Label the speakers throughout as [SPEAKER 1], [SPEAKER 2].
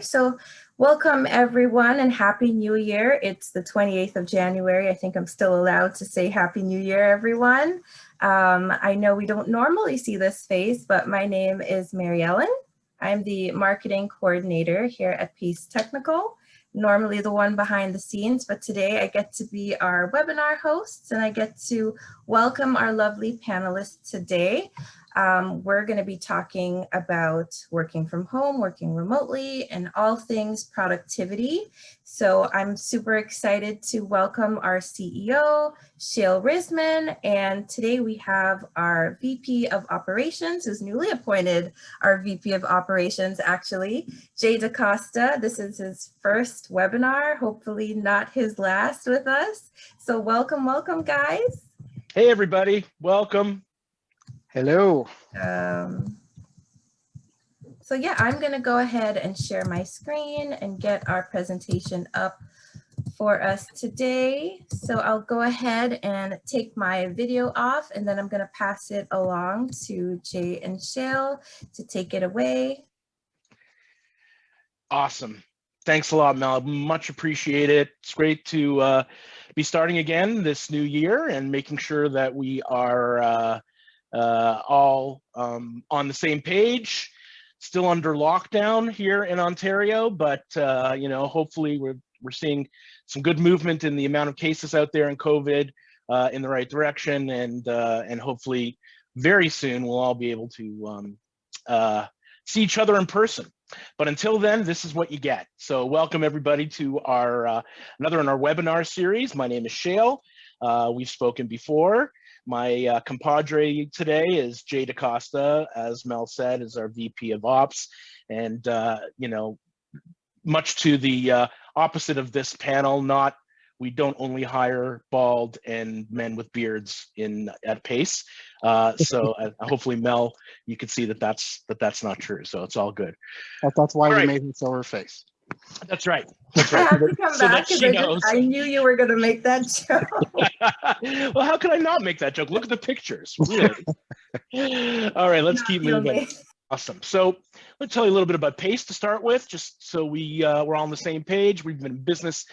[SPEAKER 1] So welcome everyone and Happy New Year. It's the 28th of January. I think I'm still allowed to say Happy New Year, everyone. I know we don't normally see this face, but my name is Mary Ellen. I'm the marketing coordinator here at Pace Technical, normally the one behind the scenes, but today I get to be our webinar host and I get to welcome our lovely panelists today. We're going to be talking about working from home, working remotely, and all things productivity. So I'm super excited to welcome our CEO, Shael Risman, and today we have our VP of Operations, who's newly appointed our VP of Operations, actually, Jay Costa. This is his first webinar, hopefully not his last with us. So welcome, welcome, guys.
[SPEAKER 2] Hey, everybody, welcome.
[SPEAKER 3] Hello.
[SPEAKER 1] So yeah, I'm going to go ahead and share my screen and get our presentation up for us today. So I'll go ahead and take my video off and then I'm going to pass it along to Jay and Shael to take it away.
[SPEAKER 2] Awesome. Thanks a lot, Mel. Much appreciated. It's great to be starting again this new year and making sure that we are all on the same page. Still under lockdown here in Ontario, but you know, hopefully we're seeing some good movement in the amount of cases out there in COVID in the right direction, and hopefully very soon we'll all be able to see each other in person. But until then, this is what you get. So welcome everybody to our another in our webinar series. My name is Shael. We've spoken before. My compadre today is Jay Costa, as Mel said, is our VP of Ops. And, you know, much to the opposite of this panel, we don't only hire bald and men with beards at Pace. So hopefully, Mel, you can see that that's not true. So it's all good.
[SPEAKER 3] That's why
[SPEAKER 2] all
[SPEAKER 3] we
[SPEAKER 2] right.
[SPEAKER 3] made him silver face.
[SPEAKER 2] That's right.
[SPEAKER 1] I have to come back because I knew you were going to make that joke.
[SPEAKER 2] Well, how could I not make that joke? Look at the pictures, really. All right, let's keep moving. Awesome. So let's tell you a little bit about Pace to start with, just so we're all on the same page. We've been in business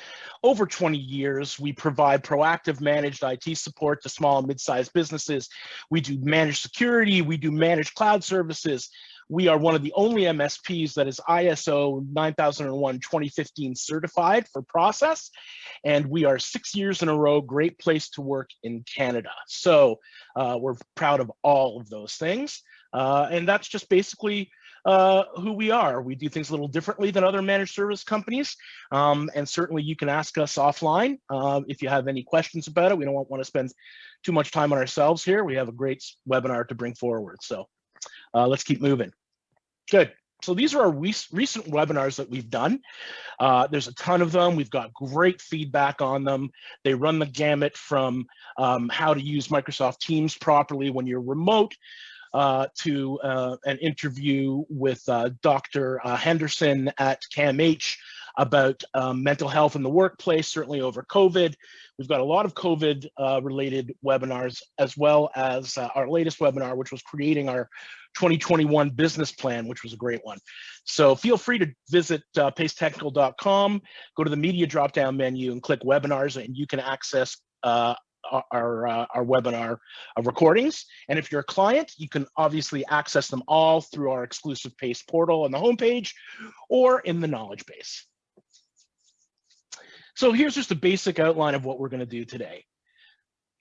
[SPEAKER 2] over 20 years. We provide proactive managed IT support to small and mid-sized businesses. We do managed security. We do managed cloud services. We are one of the only MSPs that is ISO 9001:2015 certified for process, and we are 6 years in a row Great Place to Work in Canada. So we're proud of all of those things, and that's just basically who we are. We do things a little differently than other managed service companies, and certainly you can ask us offline if you have any questions about it. We don't want to spend too much time on ourselves here. We have a great webinar to bring forward, so let's keep moving. Good. So these are our recent webinars that we've done. There's a ton of them. We've got great feedback on them. They run the gamut from how to use Microsoft Teams properly when you're remote, to an interview with Dr. Henderson at CAMH about mental health in the workplace, certainly over COVID. We've got a lot of COVID related webinars, as well as our latest webinar, which was creating our 2021 business plan, which was a great one. So feel free to visit pacetechnical.com, go to the media drop-down menu and click webinars, and you can access our webinar recordings. And if you're a client, you can obviously access them all through our exclusive Pace portal on the homepage or in the knowledge base. So here's just a basic outline of what we're going to do today.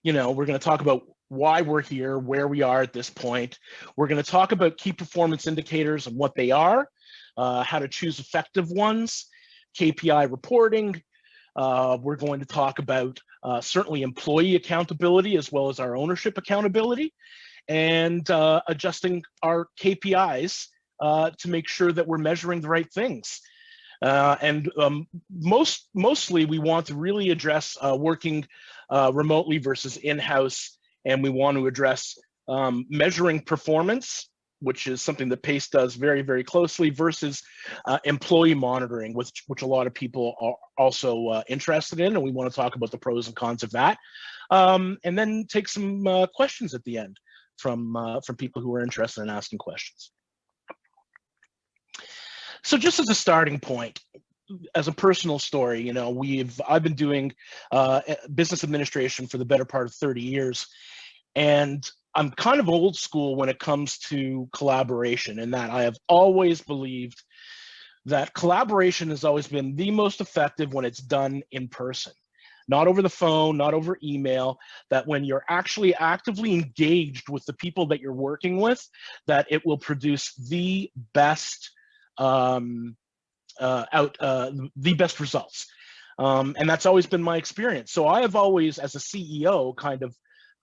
[SPEAKER 2] You know, we're going to talk about why we're here, where we are at this point. We're going to talk about key performance indicators and what they are, how to choose effective ones, KPI reporting. We're going to talk about certainly employee accountability as well as our ownership accountability, and adjusting our KPIs to make sure that we're measuring the right things. Mostly we want to really address working remotely versus in-house, and we want to address measuring performance, which is something that Pace does very, very closely, versus employee monitoring, which a lot of people are also interested in, and we want to talk about the pros and cons of that, and then take some questions at the end from people who are interested in asking questions. So just as a starting point, as a personal story, you know, I've been doing business administration for the better part of 30 years, and I'm kind of old school when it comes to collaboration, in that I have always believed that collaboration has always been the most effective when it's done in person, not over the phone, not over email, that when you're actually actively engaged with the people that you're working with, that it will produce the best the best results. And that's always been my experience. So I have always, as a CEO, kind of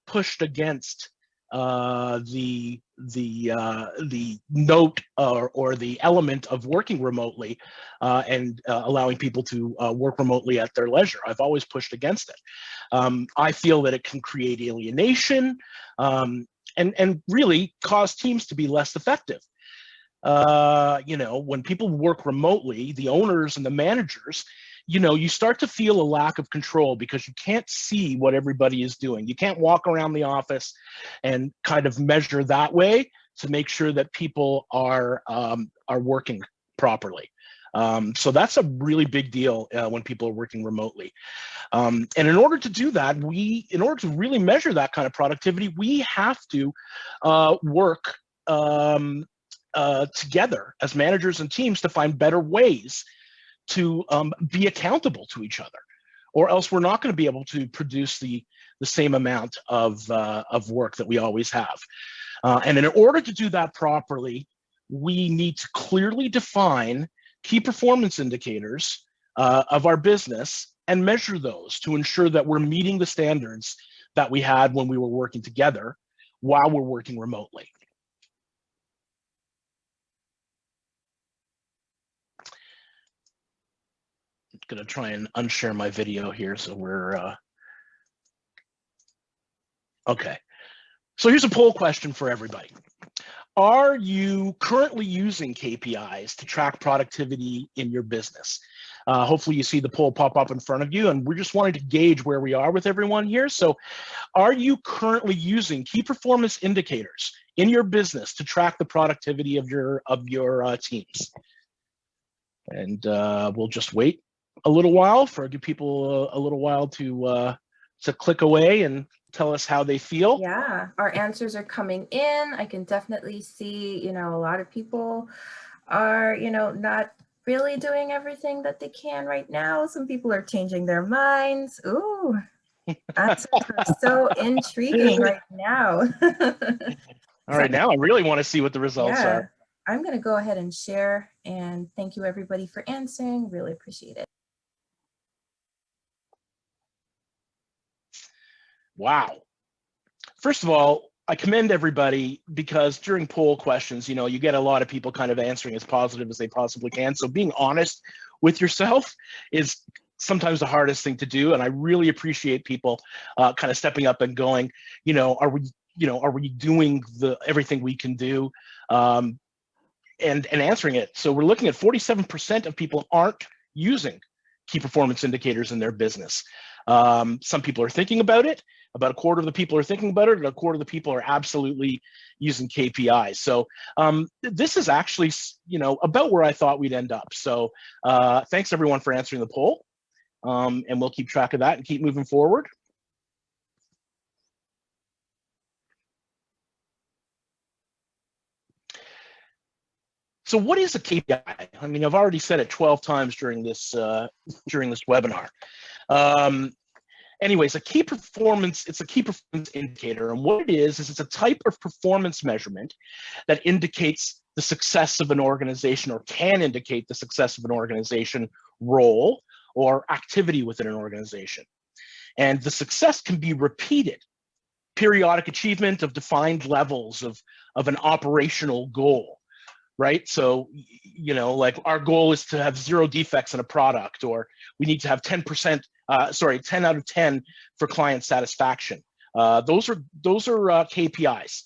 [SPEAKER 2] pushed against the note or the element of working remotely and allowing people to work remotely at their leisure. I've always pushed against it. I feel that it can create alienation and really cause teams to be less effective. You know, when people work remotely, the owners and the managers, you know, you start to feel a lack of control because you can't see what everybody is doing. You can't walk around the office and kind of measure that way to make sure that people are working properly. So that's a really big deal when people are working remotely. And in order to do that, in order to really measure that kind of productivity, we have to work together as managers and teams to find better ways to be accountable to each other, or else we're not going to be able to produce the same amount of work that we always have. And in order to do that properly, we need to clearly define key performance indicators of our business and measure those to ensure that we're meeting the standards that we had when we were working together while we're working remotely. Going to try and unshare my video here, so we're okay. So here's a poll question for everybody. Are you currently using KPIs to track productivity in your business? Hopefully you see the poll pop up in front of you, and we're just wanting to gauge where we are with everyone here. So are you currently using key performance indicators in your business to track the productivity of your teams? And we'll just wait a little while give people a little while to click away and tell us how they feel.
[SPEAKER 1] Yeah, our answers are coming in. I can definitely see, you know, a lot of people are, you know, not really doing everything that they can right now. Some people are changing their minds. Ooh, answers are so intriguing right now.
[SPEAKER 2] All right, now I really want to see what the results are.
[SPEAKER 1] I'm going to go ahead and share, and thank you everybody for answering. Really appreciate it.
[SPEAKER 2] Wow. First of all, I commend everybody, because during poll questions, you know, you get a lot of people kind of answering as positive as they possibly can. So being honest with yourself is sometimes the hardest thing to do. And I really appreciate people kind of stepping up and going, you know, are we doing everything we can do? And answering it. So we're looking at 47% of people aren't using key performance indicators in their business. Some people are thinking about it. About a quarter of the people are thinking about it, and a quarter of the people are absolutely using KPIs. So this is actually, you know, about where I thought we'd end up. So thanks everyone for answering the poll, and we'll keep track of that and keep moving forward. So what is a KPI? I mean, I've already said it 12 times during this webinar. Anyways, it's a key performance indicator. And what it is it's a type of performance measurement that indicates the success of an organization, or can indicate the success of an organization role or activity within an organization. And the success can be repeated, periodic achievement of defined levels of an operational goal. Right? So, you know, like our goal is to have 0 defects in a product, or we need to have 10 out of 10 for client satisfaction. Those are KPIs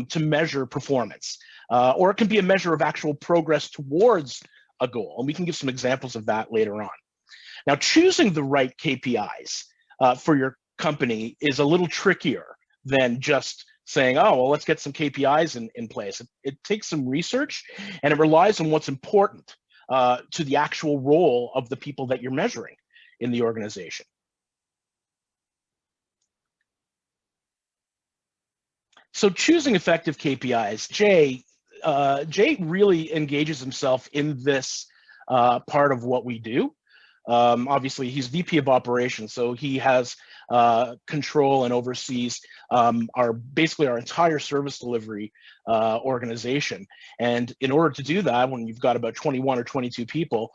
[SPEAKER 2] to measure performance, or it can be a measure of actual progress towards a goal. And we can give some examples of that later on. Now, choosing the right KPIs for your company is a little trickier than just saying, oh, well, let's get some KPIs in place. It takes some research, and it relies on what's important to the actual role of the people that you're measuring in the organization. So choosing effective KPIs, Jay really engages himself in this part of what we do. Obviously, he's VP of operations, so he has control and oversees basically our entire service delivery organization. And in order to do that, when you've got about 21 or 22 people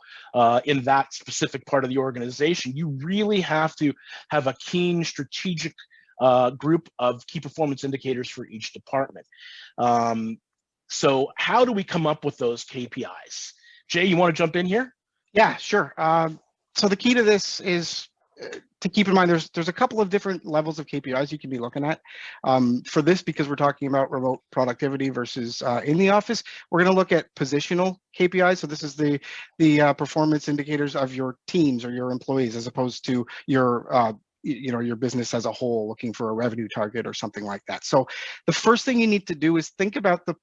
[SPEAKER 2] in that specific part of the organization, you really have to have a keen strategic group of key performance indicators for each department. So how do we come up with those KPIs? Jay, you want to jump in here?
[SPEAKER 3] Yeah, sure. So the key to this is to keep in mind there's a couple of different levels of KPIs you can be looking at. For this, because we're talking about remote productivity versus in the office, we're going to look at positional KPIs. So this is the performance indicators of your teams or your employees, as opposed to your your business as a whole, looking for a revenue target or something like that. So the first thing you need to do is think about the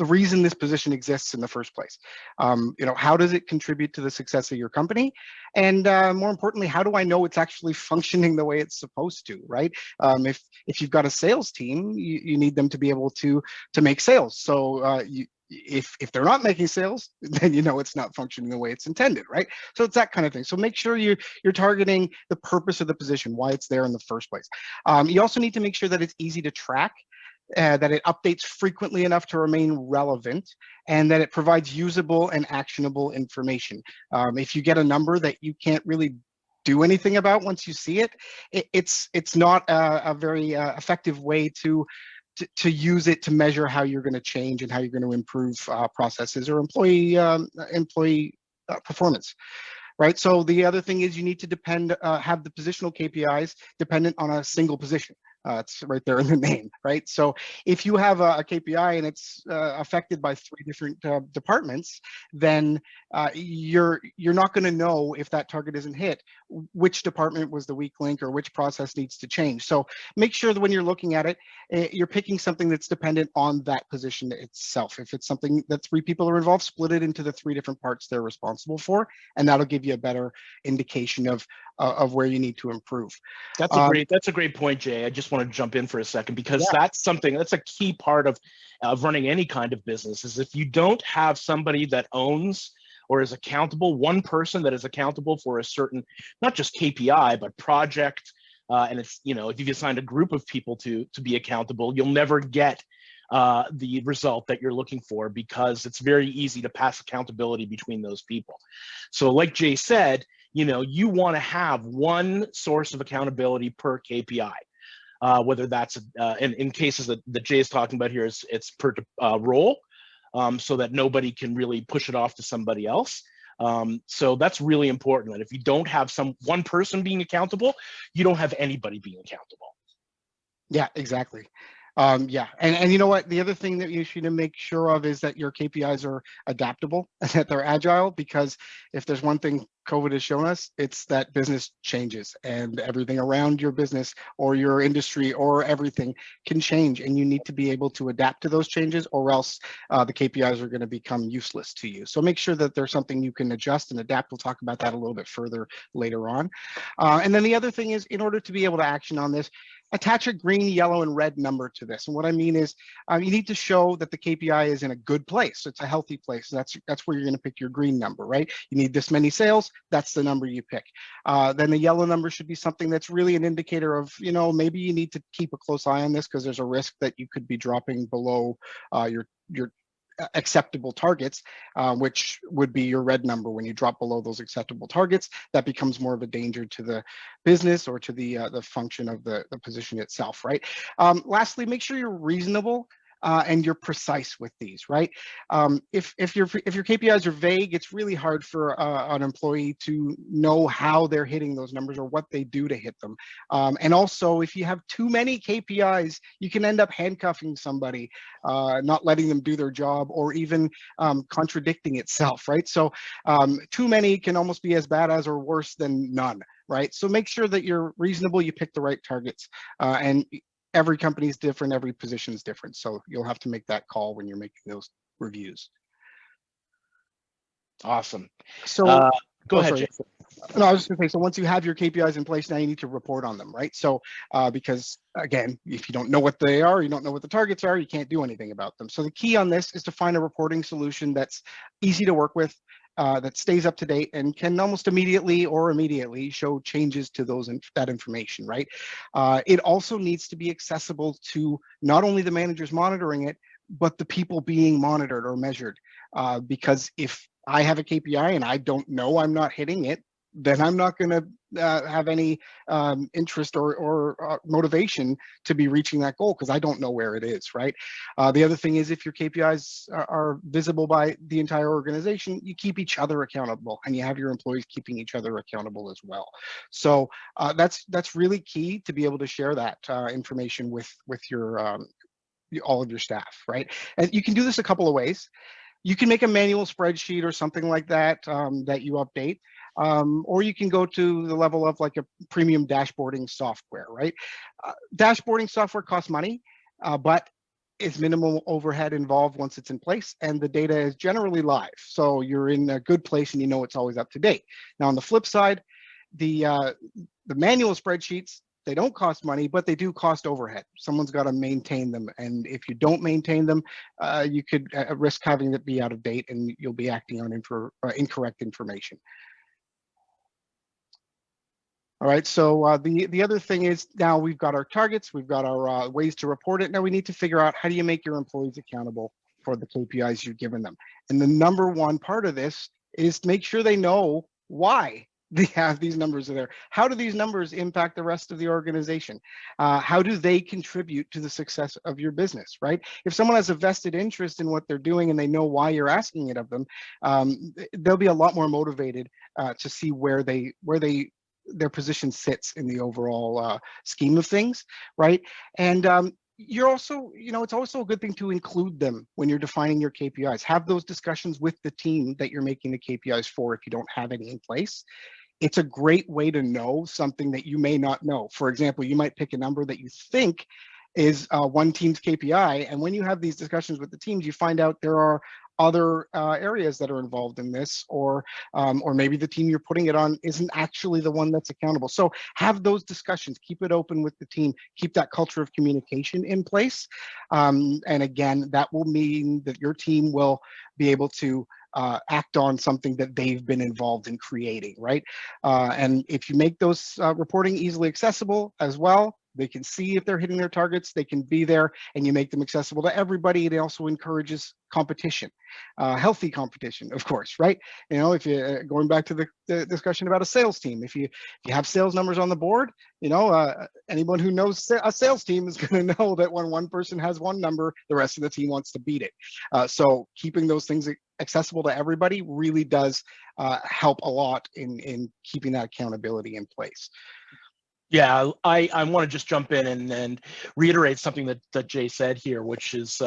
[SPEAKER 3] reason this position exists in the first place. How does it contribute to the success of your company? And more importantly, how do I know it's actually functioning the way it's supposed to, right? If you've got a sales team, you need them to be able to make sales. So if they're not making sales, then it's not functioning the way it's intended, right? So it's that kind of thing. So make sure you're targeting the purpose of the position, why it's there in the first place. You also need to make sure that it's easy to track, that it updates frequently enough to remain relevant, and that it provides usable and actionable information. If you get a number that you can't really do anything about once you see it, it's not a very effective way to use it to measure how you're going to change and how you're going to improve processes or employee performance. Right. So the other thing is you need to have the positional KPIs dependent on a single position. It's right there in the name, right? So if you have a KPI and it's affected by 3 different departments, then you're not going to know, if that target isn't hit, which department was the weak link or which process needs to change. So make sure that when you're looking at it, you're picking something that's dependent on that position itself. If it's something that 3 people are involved, split it into the 3 different parts they're responsible for, and that'll give you a better indication of where you need to improve.
[SPEAKER 2] That's a great point, Jay. I just want to jump in for a second, because
[SPEAKER 3] Yeah.
[SPEAKER 2] that's a key part of running any kind of business. Is if you don't have somebody that owns or is accountable, one person that is accountable for a certain, not just KPI, but project, and it's, if you've assigned a group of people to be accountable, you'll never get the result that you're looking for, because it's very easy to pass accountability between those people. So like Jay said, you want to have one source of accountability per KPI, whether that's in cases that Jay is talking about here, it's per role, so that nobody can really push it off to somebody else. So that's really important, that if you don't have one person being accountable, you don't have anybody being accountable.
[SPEAKER 3] Yeah, exactly. Yeah, and you know what? The other thing that you should make sure of is that your KPIs are adaptable and that they're agile, because if there's one thing COVID has shown us, it's that business changes and everything around your business or your industry or everything can change, and you need to be able to adapt to those changes, or else the KPIs are going to become useless to you. So make sure that there's something you can adjust and adapt. We'll talk about that a little bit further later on. And then the other thing is, in order to be able to action on this, attach a green, yellow, and red number to this. And what I mean is you need to show that the KPI is in a good place. It's a healthy place. That's where you're going to pick your green number, right? You need this many sales. That's the number you pick. Then the yellow number should be something that's really an indicator of, maybe you need to keep a close eye on this, because there's a risk that you could be dropping below your acceptable targets, which would be your red number. When you drop below those acceptable targets, that becomes more of a danger to the business or to the function of the position itself, right? Lastly, make sure you're reasonable and you're precise with these, right? If your KPIs are vague, it's really hard for an employee to know how they're hitting those numbers or what they do to hit them. And also, if you have too many KPIs, you can end up handcuffing somebody, not letting them do their job, or even contradicting itself, right? So too many can almost be as bad as or worse than none, right? So make sure that you're reasonable, you pick the right targets, and every company is different, every position is different. So you'll have to make that call when you're making those reviews.
[SPEAKER 2] Awesome.
[SPEAKER 3] So
[SPEAKER 2] Go ahead, Jay.
[SPEAKER 3] No, I was just going to say, so once you have your KPIs in place, now you need to report on them, right? So because again, if you don't know what they are, you don't know what the targets are, you can't do anything about them. So the key on this is to find a reporting solution that's easy to work with, that stays up to date and can almost immediately show changes to that information, right? It also needs to be accessible to not only the managers monitoring it, but the people being monitored or measured. Because if I have a KPI and I don't know I'm not hitting it, then I'm not going to have any interest or motivation to be reaching that goal because I don't know where it is, right? The other thing is if your KPIs are visible by the entire organization, you keep each other accountable and you have your employees keeping each other accountable as well. So that's really key to be able to share that information with your all of your staff, right? And you can do this a couple of ways. You can make a manual spreadsheet or something like that that you update, or you can go to the level of like a premium dashboarding software, right? Dashboarding software costs money, but it's minimal overhead involved once it's in place, and the data is generally live. So you're in a good place and you know it's always up to date. Now on the flip side, the manual spreadsheets, they don't cost money, but they do cost overhead. Someone's got to maintain them. And if you don't maintain them, you could risk having it be out of date and you'll be acting on incorrect information. All right, so the other thing is now we've got our targets, we've got our ways to report it. Now we need to figure out how do you make your employees accountable for the KPIs you've given them. And the number one part of this is to make sure they know why they have these numbers there. How do these numbers impact the rest of the organization? How do they contribute to the success of your business, right? If someone has a vested interest in what they're doing and they know why you're asking it of them, they'll be a lot more motivated to see where their position sits in the overall scheme of things, right? And you're also, it's also a good thing to include them when you're defining your KPIs. Have those discussions with the team that you're making the KPIs for if you don't have any in place. It's a great way to know something that you may not know. For example, you might pick a number that you think is one team's KPI, and when you have these discussions with the teams, you find out there are other areas that are involved in this, or maybe the team you're putting it on isn't actually the one that's accountable. So have those discussions, keep it open with the team, keep that culture of communication in place. And again, that will mean that your team will be able to act on something that they've been involved in creating, right? And if you make those reporting easily accessible as well, they can see if they're hitting their targets, they can be there, and you make them accessible to everybody. It also encourages competition, healthy competition, of course, right? If you going back to the discussion about a sales team, if you have sales numbers on the board, anyone who knows a sales team is going to know that when one person has one number, the rest of the team wants to beat it. So keeping those things accessible to everybody really does help a lot in keeping that accountability in place.
[SPEAKER 2] Yeah, I want to just jump in and reiterate something that Jay said here, which is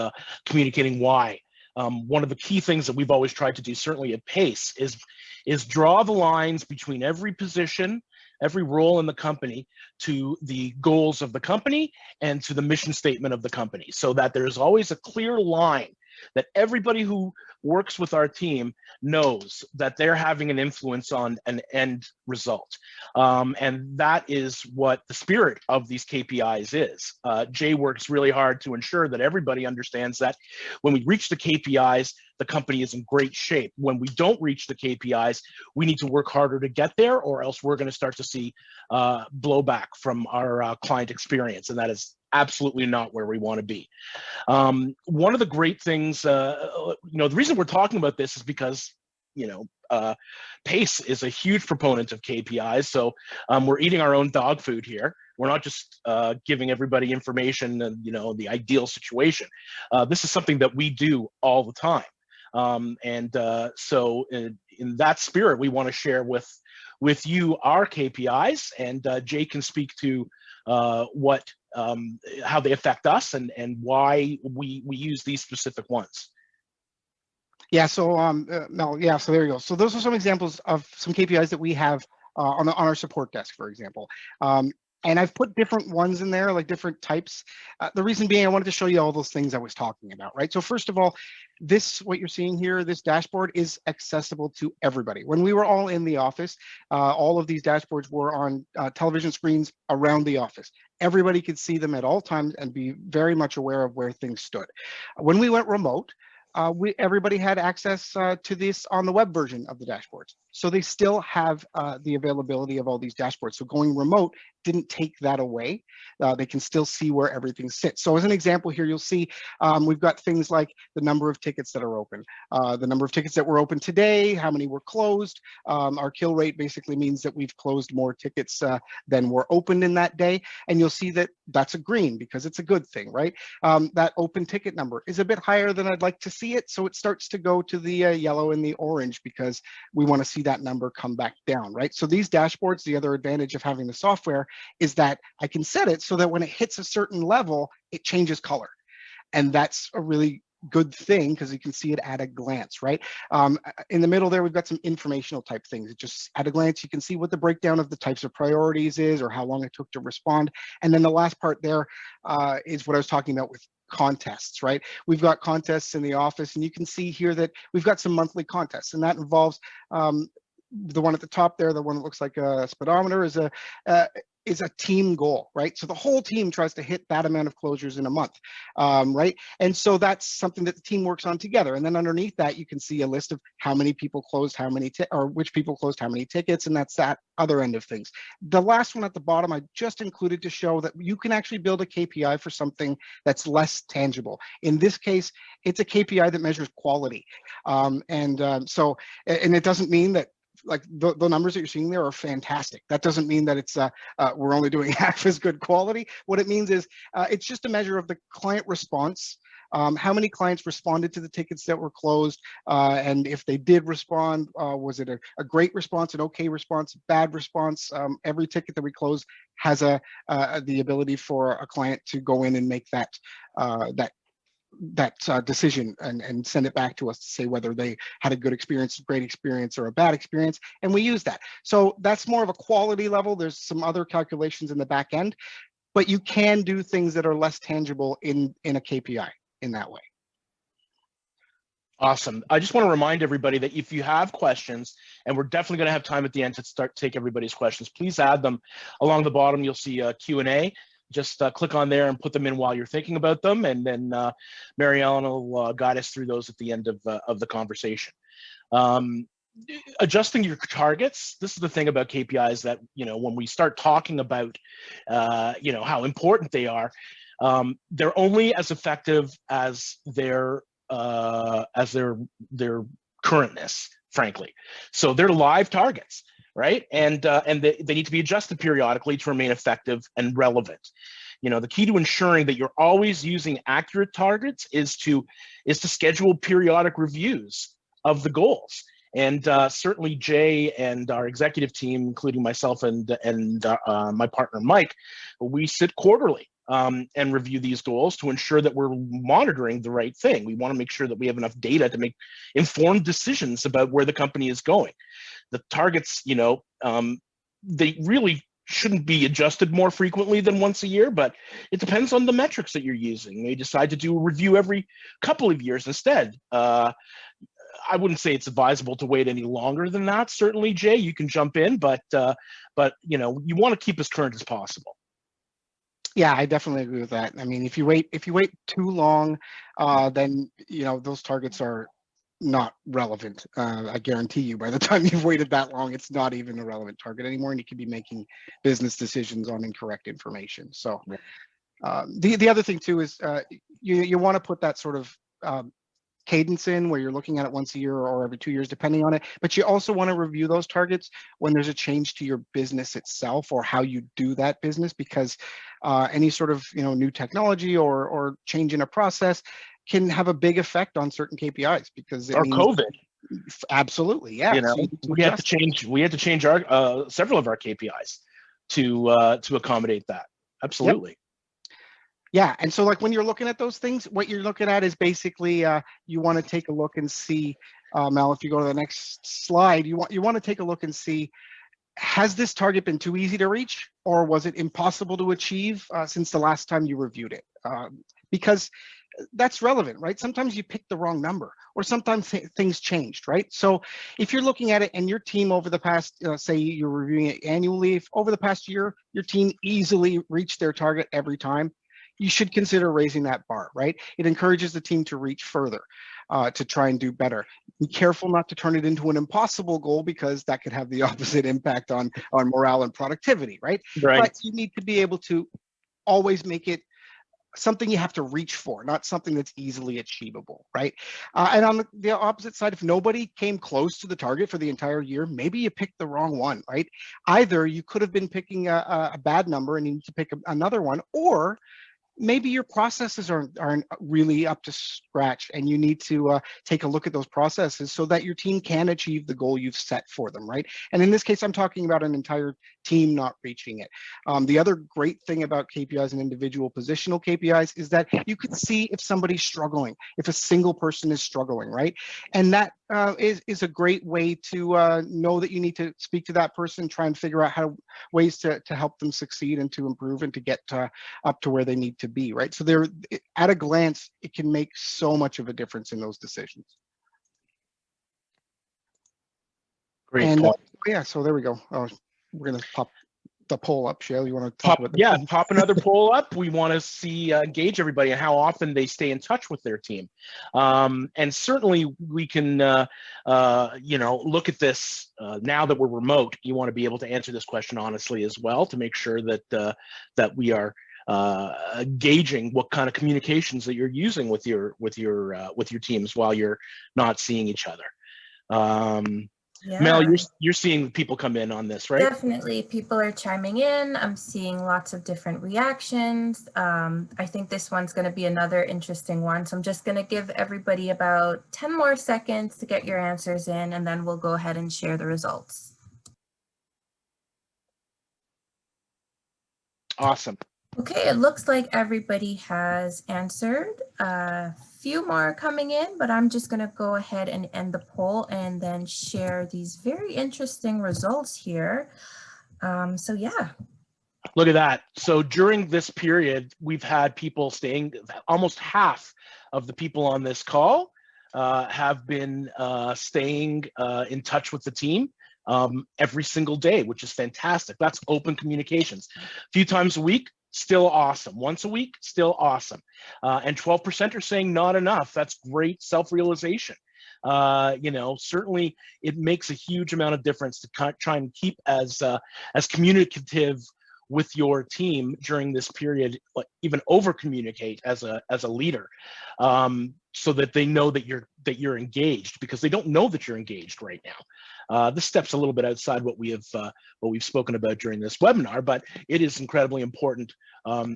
[SPEAKER 2] communicating why. One of the key things that we've always tried to do, certainly at PACE, is draw the lines between every position, every role in the company to the goals of the company and to the mission statement of the company, so that there's always a clear line that everybody who works with our team knows that they're having an influence on an end result. And that is what the spirit of these KPIs is. Jay works really hard to ensure that everybody understands that when we reach the KPIs, the company is in great shape. When we don't reach the KPIs, we need to work harder to get there, or else we're going to start to see blowback from our client experience. And that is absolutely not where we want to be. One of the great things, the reason we're talking about this is because, PACE is a huge proponent of KPIs. So we're eating our own dog food here. We're not just giving everybody information and, the ideal situation. This is something that we do all the time. So in that spirit, we want to share with you our KPIs, and Jay can speak to how they affect us and why we use these specific ones.
[SPEAKER 3] Yeah, so Mel, yeah, so there you go. So those are some examples of some KPIs that we have on our support desk, for example. And I've put different ones in there, like different types. The reason being, I wanted to show you all those things I was talking about, right? So first of all, what you're seeing here, this dashboard is accessible to everybody. When we were all in the office, all of these dashboards were on television screens around the office. Everybody could see them at all times and be very much aware of where things stood. When we went remote, everybody had access to this on the web version of the dashboards. So they still have the availability of all these dashboards. So going remote didn't take that away. They can still see where everything sits. So as an example here, you'll see we've got things like the number of tickets that are open, the number of tickets that were open today, how many were closed. Our kill rate basically means that we've closed more tickets than were opened in that day. And you'll see that that's a green because it's a good thing, right? That open ticket number is a bit higher than I'd like to see it. So it starts to go to the yellow and the orange because we want to see that number come back down, right? So these dashboards, the other advantage of having the software is that I can set it so that when it hits a certain level, it changes color. And that's a really good thing because you can see it at a glance, right? In the middle there, we've got some informational type things. It just at a glance, you can see what the breakdown of the types of priorities is or how long it took to respond. And then the last part there is what I was talking about with contests, right? We've got contests in the office, and you can see here that we've got some monthly contests, and that involves the one at the top there, the one that looks like a speedometer, is a team goal, right? So the whole team tries to hit that amount of closures in a month, right? And so that's something that the team works on together. And then underneath that, you can see a list of how many people closed how many, or which people closed how many tickets, and that's that other end of things. The last one at the bottom, I just included to show that you can actually build a KPI for something that's less tangible. In this case, it's a KPI that measures quality. And it doesn't mean that like the numbers that you're seeing there are fantastic. That doesn't mean that it's we're only doing half as good quality. What it means is it's just a measure of the client response, how many clients responded to the tickets that were closed, and if they did respond, was it a great response, an okay response, bad response? Every ticket that we close has the ability for a client to go in and make that decision and send it back to us to say whether they had a good experience, great experience, or a bad experience, and we use that. So that's more of a quality level. There's some other calculations in the back end, but you can do things that are less tangible in a KPI in that way.
[SPEAKER 2] Awesome. I just want to remind everybody that if you have questions, and we're definitely going to have time at the end to take everybody's questions, please add them along the bottom. You'll see a Q&A. Just click on there and put them in while you're thinking about them, and then Mary Ellen will guide us through those at the end of the conversation. Adjusting your targets. This is the thing about KPIs that, when we start talking about, how important they are, they're only as effective as their currentness, frankly. So they're live targets, right? And they need to be adjusted periodically to remain effective and relevant. The key to ensuring that you're always using accurate targets is to schedule periodic reviews of the goals. And certainly Jay and our executive team, including myself and my partner Mike, we sit quarterly and review these goals to ensure that we're monitoring the right thing. We want to make sure that we have enough data to make informed decisions about where the company is going. The targets, they really shouldn't be adjusted more frequently than once a year, but it depends on the metrics that you're using. They decide to do a review every couple of years instead. I wouldn't say it's advisable to wait any longer than that. Certainly, Jay, you can jump in, but you want to keep as current as possible.
[SPEAKER 3] Yeah, I definitely agree with that. I mean, if you wait too long, then those targets are not relevant. I guarantee you, by the time you've waited that long, it's not even a relevant target anymore, and you could be making business decisions on incorrect information. So, the other thing too is you want to put that sort of cadence in where you're looking at it once a year or every 2 years, depending on it. But you also want to review those targets when there's a change to your business itself or how you do that business, because any sort of new technology or change in a process can have a big effect on certain KPIs because it means
[SPEAKER 2] COVID.
[SPEAKER 3] Absolutely, yeah. So
[SPEAKER 2] we had to change our several of our KPIs to accommodate that. Absolutely.
[SPEAKER 3] Yep. Yeah, and so like when you're looking at those things, what you're looking at is basically you want to take a look and see, Mel, if you go to the next slide, you want to take a look and see has this target been too easy to reach, or was it impossible to achieve since the last time you reviewed it? Because that's relevant, right? Sometimes you pick the wrong number, or sometimes things changed, right? So if you're looking at it and your team over the past, say you're reviewing it annually, if over the past year, your team easily reached their target every time, you should consider raising that bar, right? It encourages the team to reach further, to try and do better. Be careful not to turn it into an impossible goal, because that could have the opposite impact on morale and productivity, right?
[SPEAKER 2] Right.
[SPEAKER 3] But you need to be able to always make it something you have to reach for, not something that's easily achievable, right? And on the opposite side, if nobody came close to the target for the entire year, maybe you picked the wrong one, right? Either you could have been picking a bad number and you need to pick another one, or maybe your processes aren't really up to scratch, and you need to take a look at those processes so that your team can achieve the goal you've set for them, right? And in this case, I'm talking about an entire team not reaching it. The other great thing about KPIs and individual positional KPIs is that you can see if somebody's struggling, if a single person is struggling, right? And that is a great way to know that you need to speak to that person, try and figure out ways to help them succeed and to improve and to get up to where they need to be, right? So there, at a glance, it can make so much of a difference in those decisions.
[SPEAKER 2] Great
[SPEAKER 3] And
[SPEAKER 2] point.
[SPEAKER 3] yeah, so there we go. We're gonna pop the poll up. Shael, you want to talk about
[SPEAKER 2] Yeah, pop another poll up. We want to see gauge everybody and how often they stay in touch with their team, and certainly we can look at this now that we're remote. You want to be able to answer this question honestly as well, to make sure that that we are gauging what kind of communications that you're using with your teams while you're not seeing each other.
[SPEAKER 1] Yeah.
[SPEAKER 2] Mel, you're seeing people come in on this, right?
[SPEAKER 1] Definitely. People are chiming in. I'm seeing lots of different reactions. I think this one's going to be another interesting one. So I'm just going to give everybody about 10 more seconds to get your answers in, and then we'll go ahead and share the results.
[SPEAKER 2] Awesome.
[SPEAKER 1] Okay, it looks like everybody has answered. A few more coming in, but I'm just going to go ahead and end the poll and then share these very interesting results here. So yeah.
[SPEAKER 2] Look at that. So during this period, we've had people staying, almost half of the people on this call have been staying in touch with the team every single day, which is fantastic. That's open communications. A few times a week, still awesome. Once a week, still awesome. And 12% are saying not enough. That's great self-realization. Certainly it makes a huge amount of difference to try and keep as communicative with your team during this period, even over communicate as a leader, so that they know that you're engaged, because they don't know that you're engaged right now. This steps a little bit outside what we've spoken about during this webinar, but it is incredibly important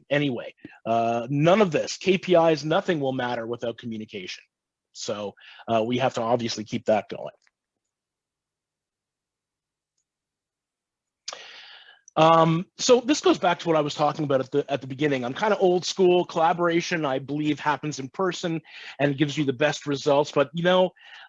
[SPEAKER 2] anyway. None of this, KPIs, nothing will matter without communication. So we have to obviously keep that going. So this goes back to what I was talking about at the beginning. I'm kind of old school. Collaboration, I believe, happens in person and it gives you the best results. But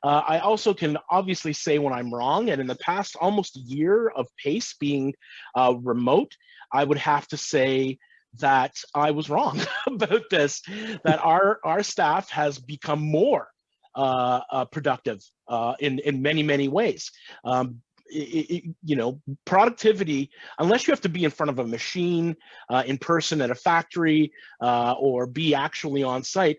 [SPEAKER 2] I also can obviously say when I'm wrong. And in the past almost a year of PACE being remote, I would have to say that I was wrong about this. That our staff has become more productive in many ways. Productivity, unless you have to be in front of a machine in person at a factory or be actually on site,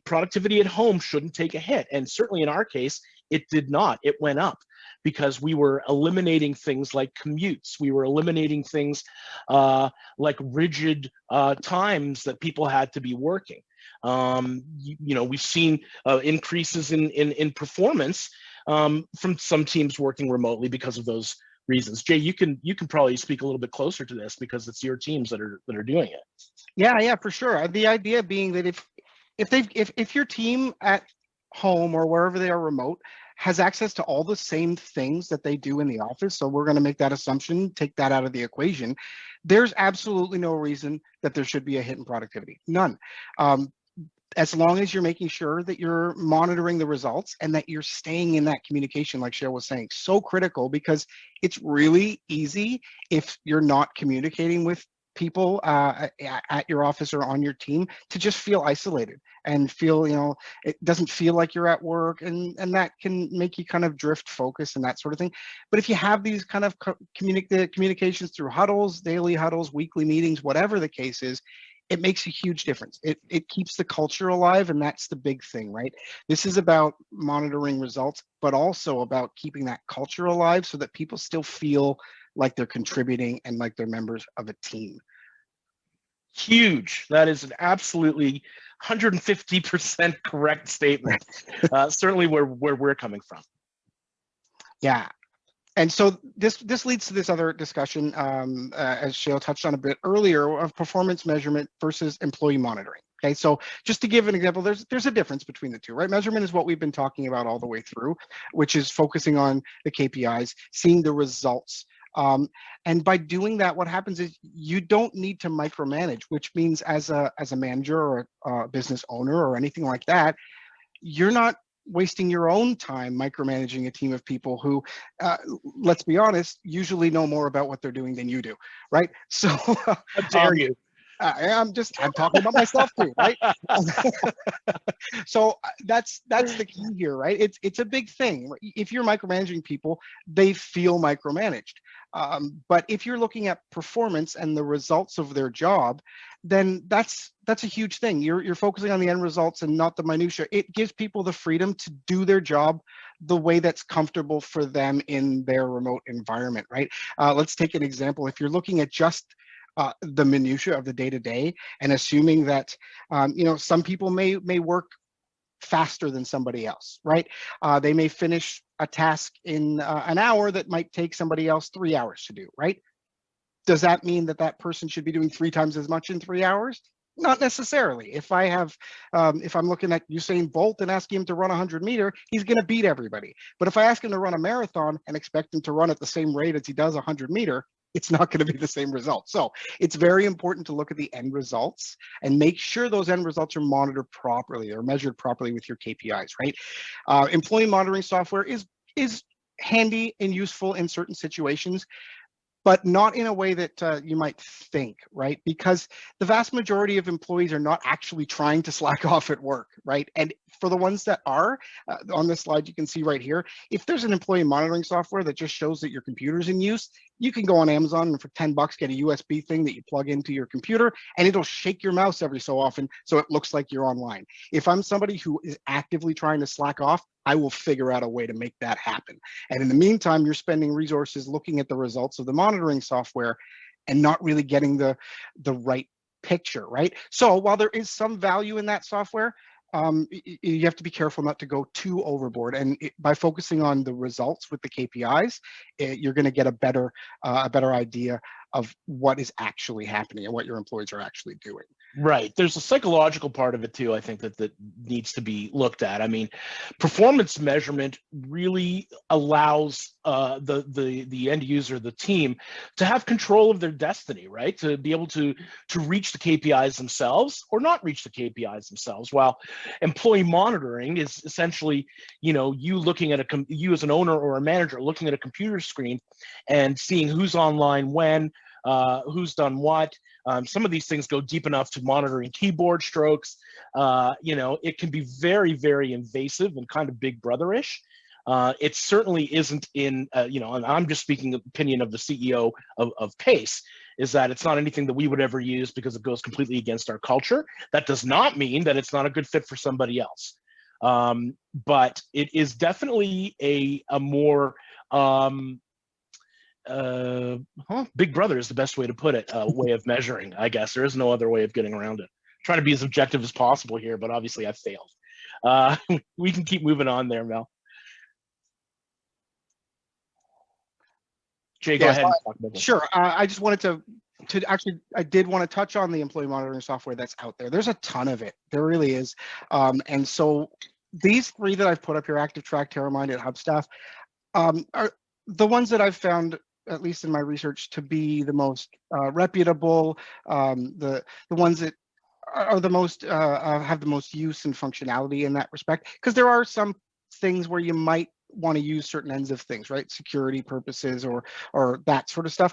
[SPEAKER 2] productivity at home shouldn't take a hit. And certainly in our case, it did not. It went up because we were eliminating things like commutes. We were eliminating things like rigid times that people had to be working. We've seen increases in performance from some teams working remotely because of those reasons. Jay, you can probably speak a little bit closer to this because it's your teams that are doing it.
[SPEAKER 3] Yeah, for sure. The idea being that if your team at home or wherever they are remote has access to all the same things that they do in the office, so we're going to make that assumption, take that out of the equation, there's absolutely no reason that there should be a hit in productivity. None. as long as you're making sure that you're monitoring the results and that you're staying in that communication, like Shael was saying, so critical, because it's really easy if you're not communicating with people at your office or on your team to just feel isolated and feel, it doesn't feel like you're at work, and that can make you kind of drift focus and that sort of thing. But if you have these kind of communications through huddles, daily huddles, weekly meetings, whatever the case is, it makes a huge difference. It keeps the culture alive, and that's the big thing, right? This is about monitoring results, but also about keeping that culture alive so that people still feel like they're contributing and like they're members of a team.
[SPEAKER 2] Huge. That is an absolutely 150% correct statement. Certainly where we're coming from.
[SPEAKER 3] Yeah. And so this leads to this other discussion, as Shael touched on a bit earlier, of performance measurement versus employee monitoring. Okay, so just to give an example, there's a difference between the two, right? Measurement is what we've been talking about all the way through, which is focusing on the KPIs, seeing the results. And by doing that, what happens is you don't need to micromanage, which means as a manager or a business owner or anything like that, you're not wasting your own time micromanaging a team of people who, let's be honest, usually know more about what they're doing than you do, right? So
[SPEAKER 2] how dare you?
[SPEAKER 3] I'm talking about myself too, right? So that's the key here, right? It's a big thing. If you're micromanaging people, they feel micromanaged. But if you're looking at performance and the results of their job, then that's a huge thing. You're focusing on the end results and not the minutia. It gives people the freedom to do their job the way that's comfortable for them in their remote environment, right? Let's take an example. If you're looking at just the minutia of the day-to-day and assuming that some people may work faster than somebody else, right? They may finish a task in an hour that might take somebody else 3 hours to do, right? Does that mean that person should be doing 3 times as much in 3 hours? Not necessarily. If I'm looking at Usain Bolt and asking him to run 100-meter, he's going to beat everybody. But if I ask him to run a marathon and expect him to run at the same rate as he does 100-meter, it's not going to be the same result. So it's very important to look at the end results and make sure those end results are monitored properly or measured properly with your KPIs, right? Employee monitoring software is handy and useful in certain situations, but not in a way that you might think, right? Because the vast majority of employees are not actually trying to slack off at work, right? And for the ones that are, on this slide you can see right here, if there's an employee monitoring software that just shows that your computer's in use, you can go on Amazon and for $10 get a USB thing that you plug into your computer, and it'll shake your mouse every so often so it looks like you're online. If I'm somebody who is actively trying to slack off, I will figure out a way to make that happen. And in the meantime, you're spending resources looking at the results of the monitoring software and not really getting the right picture, right? So while there is some value in that software, you have to be careful not to go too overboard. And by focusing on the results with the KPIs, you're going to get a better idea of what is actually happening and what your employees are actually doing.
[SPEAKER 2] Right. There's a psychological part of it too, I think, that needs to be looked at. I mean, performance measurement really allows the end user, the team, to have control of their destiny, right? To be able to reach the KPIs themselves or not reach the KPIs themselves. While employee monitoring is essentially, you looking at you as an owner or a manager looking at a computer screen and seeing who's online when, who's done what. Some of these things go deep enough to monitoring keyboard strokes. It can be very, very invasive and kind of big brother-ish. It certainly isn't in, and I'm just speaking the opinion of the CEO of Pace, is that it's not anything that we would ever use because it goes completely against our culture. That does not mean that it's not a good fit for somebody else. But it is definitely a more, Big Brother is the best way to put it, way of measuring, I guess. There is no other way of getting around it. I'm trying to be as objective as possible here, but obviously I've failed. We can keep moving on there, Mel. Jay, go ahead and talk about that.
[SPEAKER 3] Sure. I just wanted to actually, I did want to touch on the employee monitoring software that's out there. There's a ton of it. There really is. And so these 3 that I've put up here, ActiveTrack, TerraMind, and Hubstaff, are the ones that I've found, at least in my research, to be the most reputable, the ones that are the most have the most use and functionality in that respect, because there are some things where you might want to use certain ends of things, right? Security purposes or that sort of stuff.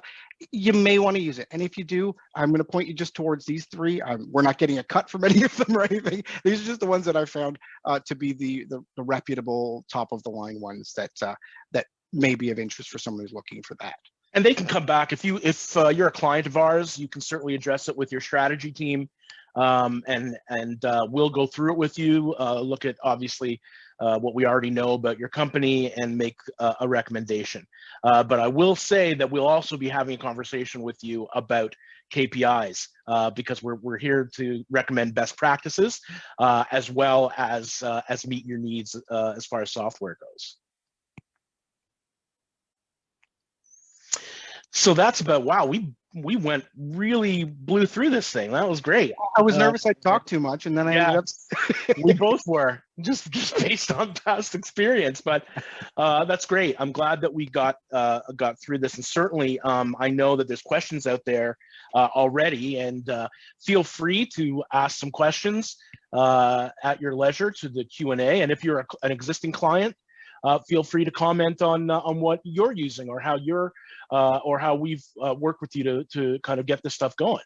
[SPEAKER 3] You may want to use it. And if you do, I'm going to point you just towards these three. We're not getting a cut from any of them or anything. These are just the ones that I found to be the reputable, top of the line ones that that may be of interest for someone who's looking for that.
[SPEAKER 2] And they can come back if you're a client of ours. You can certainly address it with your strategy team, and we'll go through it with you. Look at obviously what we already know about your company and make a recommendation. But I will say that we'll also be having a conversation with you about KPIs because we're here to recommend best practices as well as meet your needs as far as software goes. So that's about, wow, we went really blew through this thing. That was great.
[SPEAKER 3] I was nervous I'd talk too much, and then I ended up.
[SPEAKER 2] We both were, just based on past experience, but that's great. I'm glad that we got through this, and certainly I know that there's questions out there already, and feel free to ask some questions at your leisure to the Q&A. And if you're an existing client, feel free to comment on what you're using or how you're or how we've worked with you to kind of get this stuff going.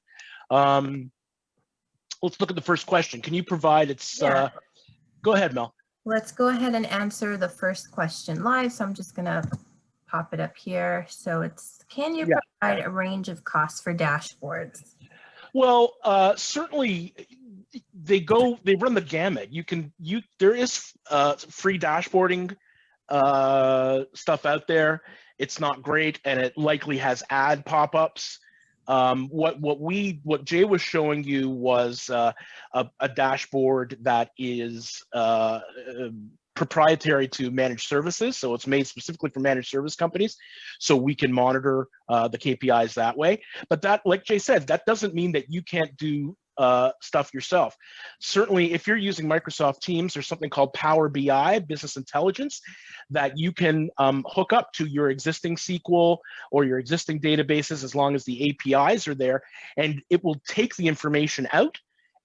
[SPEAKER 2] Let's look at the first question. Can you provide go ahead, Mel.
[SPEAKER 1] Let's go ahead and answer the first question live. So I'm just gonna pop it up here. So it's, can you provide a range of costs for dashboards?
[SPEAKER 2] Well, certainly they run the gamut. There is free dashboarding stuff out there. It's not great, and it likely has ad pop-ups. What Jay was showing you was a dashboard that is proprietary to managed services, so it's made specifically for managed service companies, so we can monitor the KPIs that way. But that, like Jay said, that doesn't mean that you can't do stuff yourself. Certainly, if you're using Microsoft Teams, there's something called Power BI, Business Intelligence, that you can hook up to your existing SQL or your existing databases as long as the APIs are there, and it will take the information out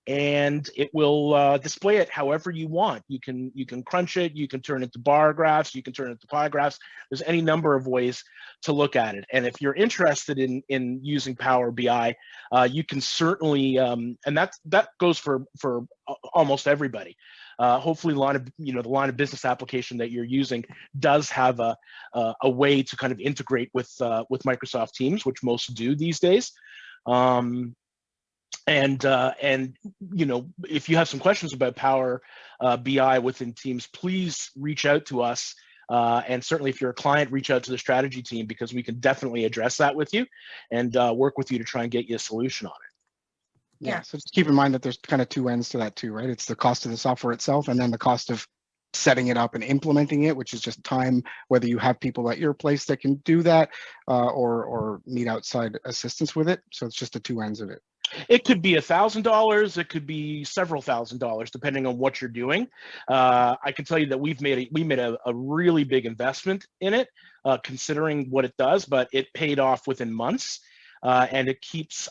[SPEAKER 2] and it will display it however you want. You can crunch it, you can turn it into bar graphs, you can turn it into pie graphs. There's any number of ways to look at it. And if you're interested in using Power BI, you can certainly, and that goes for almost everybody. Hopefully, the line of business application that you're using does have a way to kind of integrate with Microsoft Teams, which most do these days. And if you have some questions about Power BI within Teams, please reach out to us. And certainly if you're a client, reach out to the strategy team, because we can definitely address that with you and work with you to try and get you a solution on it.
[SPEAKER 3] Yeah, so just keep in mind that there's kind of two ends to that too, right? It's the cost of the software itself, and then the cost of setting it up and implementing it, which is just time, whether you have people at your place that can do that or need outside assistance with it. So it's just the two ends of it.
[SPEAKER 2] It could be $1,000. It could be several $1,000s, depending on what you're doing. I can tell you that we made a really big investment in it, considering what it does, but it paid off within months. And it keeps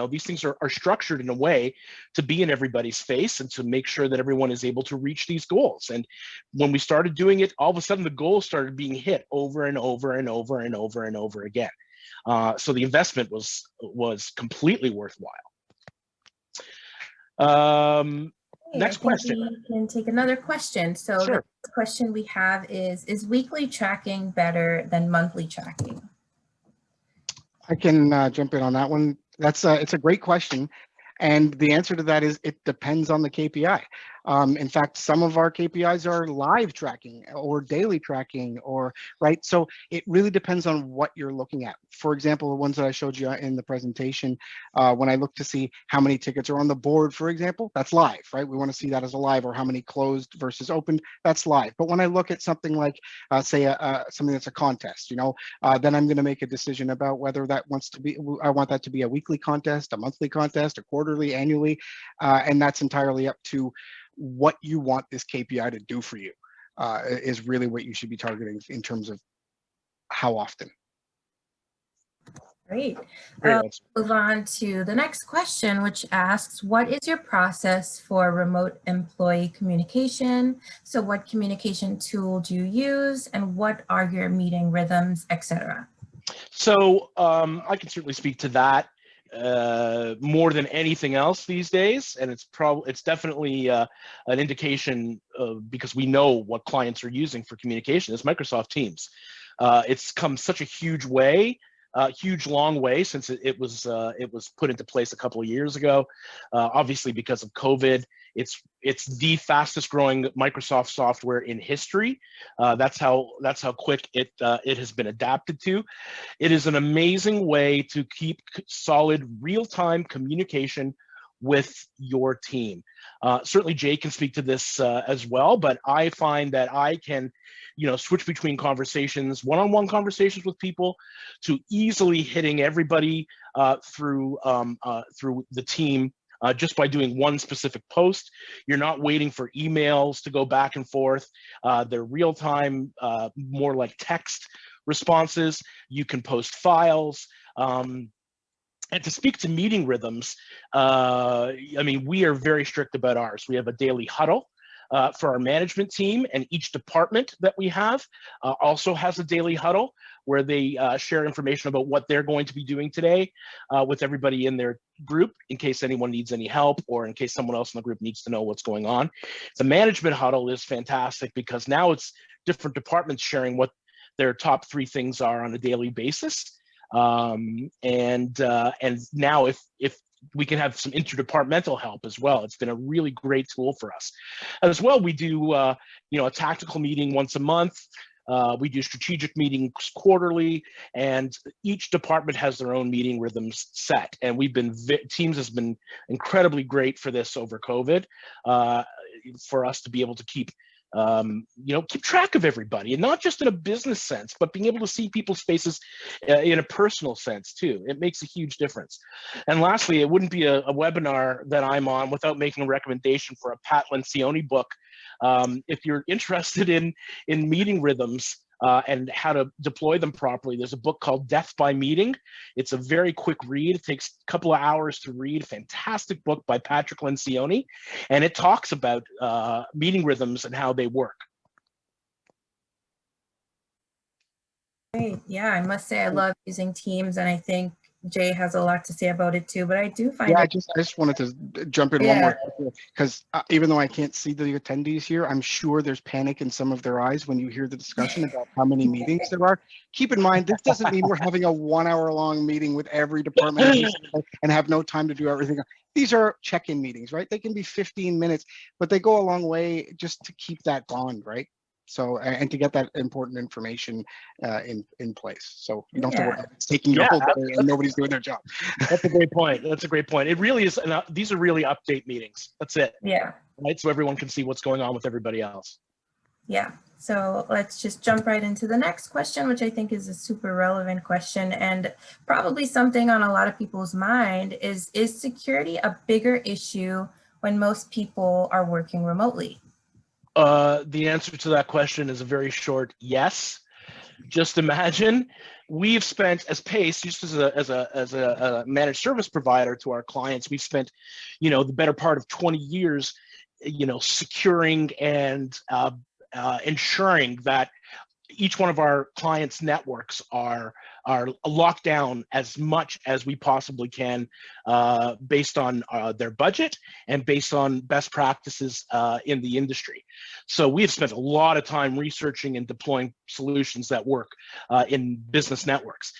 [SPEAKER 2] these things are structured in a way to be in everybody's face and to make sure that everyone is able to reach these goals. And when we started doing it, all of a sudden the goals started being hit over and over and over and over and over again. So the investment was completely worthwhile. Next question.
[SPEAKER 1] We can take another question. So
[SPEAKER 2] sure.
[SPEAKER 1] The question we have is weekly tracking better than monthly tracking?
[SPEAKER 3] I can jump in on that one. It's a great question. And the answer to that is it depends on the KPI. In fact, some of our KPIs are live tracking or daily tracking, right? So it really depends on what you're looking at. For example, the ones that I showed you in the presentation, when I look to see how many tickets are on the board, for example, that's live, right? We want to see that as a live, or how many closed versus opened, that's live. But when I look at something like, say, something that's a contest, then I'm going to make a decision about whether I want that to be a weekly contest, a monthly contest, a quarterly, annually, and that's entirely up to what you want this KPI to do for you, is really what you should be targeting in terms of how often.
[SPEAKER 1] Great.
[SPEAKER 2] Great answer.
[SPEAKER 1] Move on to the next question, which asks, what is your process for remote employee communication? So what communication tool do you use, and what are your meeting rhythms, etc.?
[SPEAKER 2] So I can certainly speak to that more than anything else these days, and it's definitely an indication because we know what clients are using for communication is Microsoft Teams. It's come such a huge long way since it was put into place a couple of years ago. Obviously, because of COVID, it's the fastest growing Microsoft software in history. That's how quick it has been adapted to. It is an amazing way to keep solid real-time communication with your team. Certainly Jay can speak to this as well, but I find that I can, switch between conversations, one-on-one conversations with people, to easily hitting everybody through the team just by doing one specific post. You're not waiting for emails to go back and forth. They're real-time, more like text responses. You can post files. And to speak to meeting rhythms, we are very strict about ours. We have a daily huddle for our management team, and each department that we have also has a daily huddle where they share information about what they're going to be doing today with everybody in their group, in case anyone needs any help or in case someone else in the group needs to know what's going on. The management huddle is fantastic because now it's different departments sharing what their top 3 things are on a daily basis. And now if we can have some interdepartmental help as well. It's been a really great tool for us. As well, we do a tactical meeting once a month. We do strategic meetings quarterly, and each department has their own meeting rhythms set. And Teams has been incredibly great for this over COVID, for us to be able to keep track of everybody, and not just in a business sense, but being able to see people's faces in a personal sense too. It makes a huge difference. And lastly, it wouldn't be a webinar that I'm on without making a recommendation for a Pat Lencioni book. If you're interested in meeting rhythms and how to deploy them properly, there's a book called Death by Meeting. It's a very quick read. It takes a couple of hours to read. Fantastic book by Patrick Lencioni, and it talks about meeting rhythms and how they work.
[SPEAKER 1] Great. Yeah, I must say I love using Teams, and I think Jay has a lot to say about it too, but I do find
[SPEAKER 3] I just wanted to jump in one more, because even though I can't see the attendees here, I'm sure there's panic in some of their eyes when you hear the discussion about how many meetings there are. Keep in mind, this doesn't mean we're having a 1 hour long meeting with every department and have no time to do everything. These are check-in meetings, right? They can be 15 minutes, but they go a long way just to keep that bond, right? So, and to get that important information in place. So you don't have to worry about it's taking your whole day and nobody's doing their job.
[SPEAKER 2] That's a great point. That's a great point. It really is. These are really update meetings. That's it.
[SPEAKER 1] Yeah.
[SPEAKER 2] Right. So everyone can see what's going on with everybody else.
[SPEAKER 1] Yeah. So let's just jump right into the next question, which I think is a super relevant question and probably something on a lot of people's mind is security a bigger issue when most people are working remotely?
[SPEAKER 2] The answer to that question is a very short yes. Just imagine we've spent, as Pace, just as a managed service provider to our clients, we've spent, the better part of 20 years, securing and ensuring that each one of our clients' networks are locked down as much as we possibly can, based on their budget and based on best practices in the industry. So we have spent a lot of time researching and deploying solutions that work in business networks.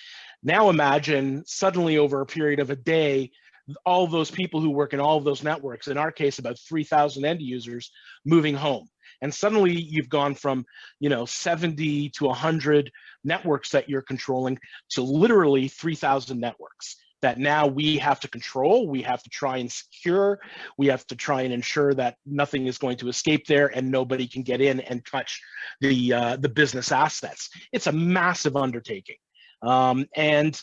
[SPEAKER 2] Now imagine suddenly over a period of a day, all of those people who work in all of those networks, in our case, about 3,000 end users, moving home. And suddenly you've gone from, 70 to 100 networks that you're controlling to literally 3,000 networks that now we have to control, we have to try and secure, we have to try and ensure that nothing is going to escape there and nobody can get in and touch the business assets. It's a massive undertaking. And,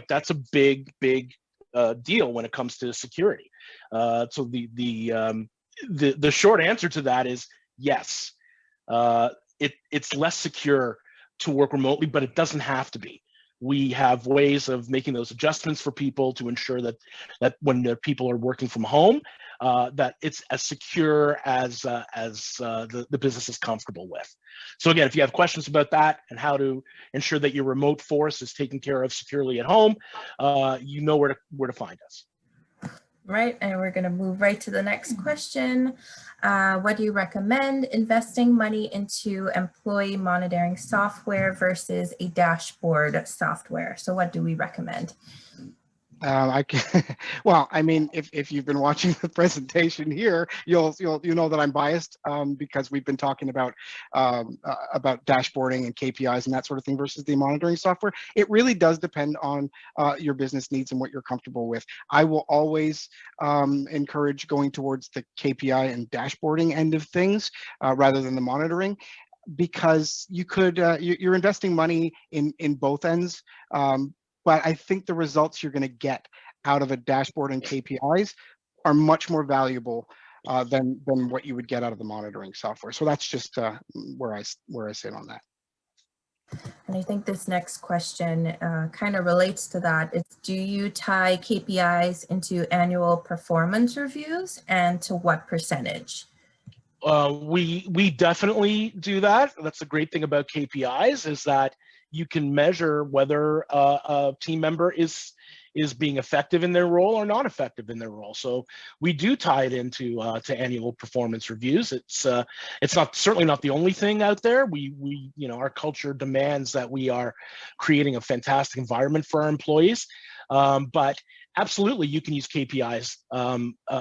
[SPEAKER 2] that's a big deal when it comes to security. So the short answer to that is yes. It's less secure to work remotely, but it doesn't have to be. we have ways of making those adjustments for people to ensure that when the people are working from home, that it's as secure as the business is comfortable with. So again, if you have questions about that and how to ensure that your remote force is taken care of securely at home, you know where to find us.
[SPEAKER 1] Right, and we're going to move right to the next question. What do you recommend investing money into employee monitoring software versus a dashboard software? So what do we recommend?
[SPEAKER 3] I can, well, I mean, if you've been watching the presentation here, you'll know that I'm biased because we've been talking about dashboarding and KPIs and that sort of thing versus the monitoring software. It really does depend on your business needs and what you're comfortable with. I will always encourage going towards the KPI and dashboarding end of things rather than the monitoring, because you're investing money in both ends. But I think the results you're going to get out of a dashboard and KPIs are much more valuable than what you would get out of the monitoring software. So that's just where I sit on that.
[SPEAKER 1] And I think this next question kind of relates to that. It's, do you tie KPIs into annual performance reviews, and to what percentage?
[SPEAKER 2] We definitely do that. That's the great thing about KPIs, is that you can measure whether a team member is being effective in their role or not effective in their role. So we do tie it into to annual performance reviews. It's certainly not the only thing out there. We our culture demands that we are creating a fantastic environment for our employees, but absolutely, you can use KPIs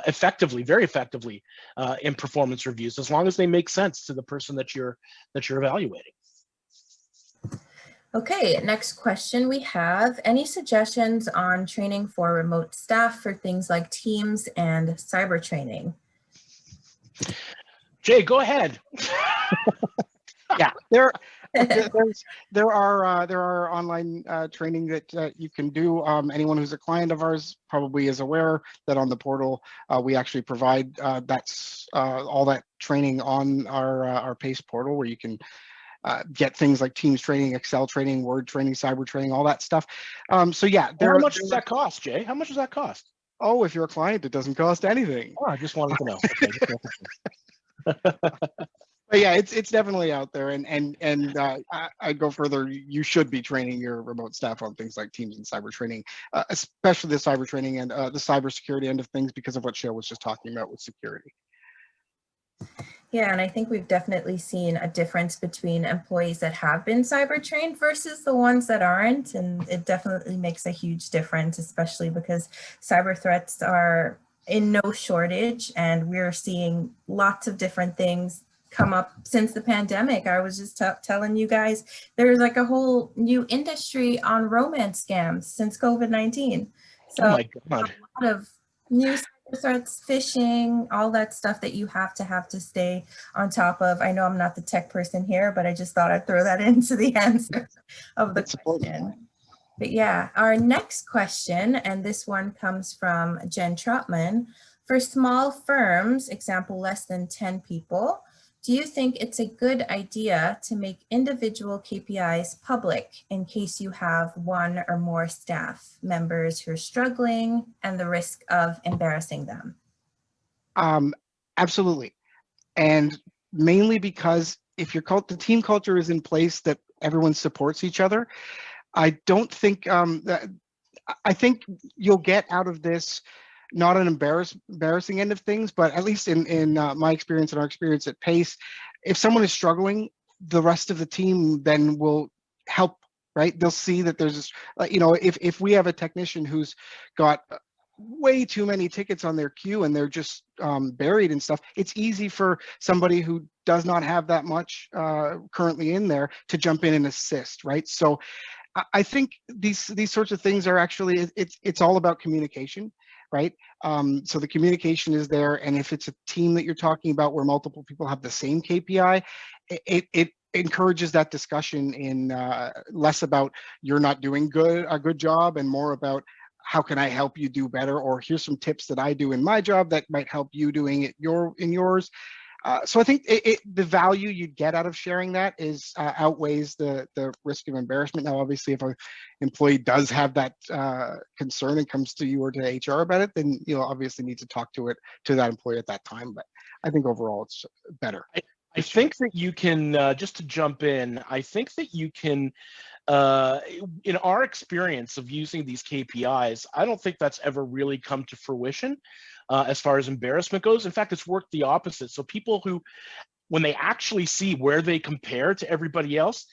[SPEAKER 2] effectively, very effectively, in performance reviews, as long as they make sense to the person that you're evaluating.
[SPEAKER 1] Okay, next question we have. Any suggestions on training for remote staff for things like Teams and cyber training?
[SPEAKER 2] Jay, go ahead.
[SPEAKER 3] Yeah, there are online training that you can do. Anyone who's a client of ours probably is aware that on the portal we actually provide all that training on our PACE portal, where you can get things like Teams training, Excel training, Word training, cyber training, all that stuff. So yeah.
[SPEAKER 2] How much does that cost, Jay? How much does that cost?
[SPEAKER 3] Oh, if you're a client, it doesn't cost anything.
[SPEAKER 2] Oh, I just wanted to know. Okay,
[SPEAKER 3] but yeah, it's definitely out there, and I'd go further. You should be training your remote staff on things like Teams and cyber training, especially the cyber training and the cyber security end of things, because of what Shael was just talking about with security.
[SPEAKER 1] Yeah, and I think we've definitely seen a difference between employees that have been cyber trained versus the ones that aren't. And it definitely makes a huge difference, especially because cyber threats are in no shortage, and we're seeing lots of different things come up since the pandemic. I was just telling you guys, there's like a whole new industry on romance scams since COVID-19. So
[SPEAKER 2] oh my God.
[SPEAKER 1] A lot of new threats, phishing, all that stuff that you have to stay on top of. I know I'm not the tech person here, but I just thought I'd throw that into the answer of the question. But yeah, our next question, and this one comes from Jen Trotman. For small firms, example less than 10 people, do you think it's a good idea to make individual KPIs public in case you have one or more staff members who are struggling and the risk of embarrassing them?
[SPEAKER 3] Absolutely. And mainly because if the team culture is in place that everyone supports each other, I don't think I think you'll get out of this not an embarrassing end of things, but at least in my experience and our experience at PACE, if someone is struggling, the rest of the team then will help, right? They'll see that there's, if we have a technician who's got way too many tickets on their queue and they're just buried and stuff, it's easy for somebody who does not have that much currently in there to jump in and assist, right? So I think these sorts of things are actually, it's all about communication, right? So the communication is there, and if it's a team that you're talking about where multiple people have the same KPI, it encourages that discussion in less about you're not doing a good job and more about how can I help you do better, or here's some tips that I do in my job that might help you doing it in yours. So I think the value you'd get out of sharing that is outweighs the risk of embarrassment. Now, obviously, if an employee does have that concern and comes to you or to HR about it, then you'll obviously need to talk to that employee at that time. But I think overall it's better.
[SPEAKER 2] I think that you can, just to jump in, I think that you can, in our experience of using these KPIs, I don't think that's ever really come to fruition as far as embarrassment goes. In fact, it's worked the opposite. So people who, when they actually see where they compare to everybody else,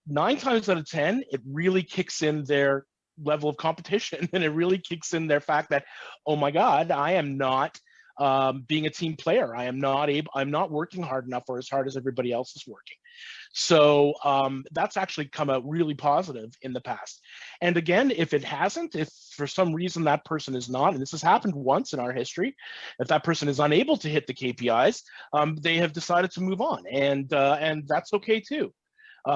[SPEAKER 2] 9 times out of 10, it really kicks in their level of competition, and it really kicks in their fact that, oh my God, I am not being a team player. I'm not working hard enough or as hard as everybody else is working. So that's actually come out really positive in the past. And again, if it hasn't, if for some reason that person is not, and this has happened once in our history, if that person is unable to hit the KPIs, they have decided to move on, and that's okay too.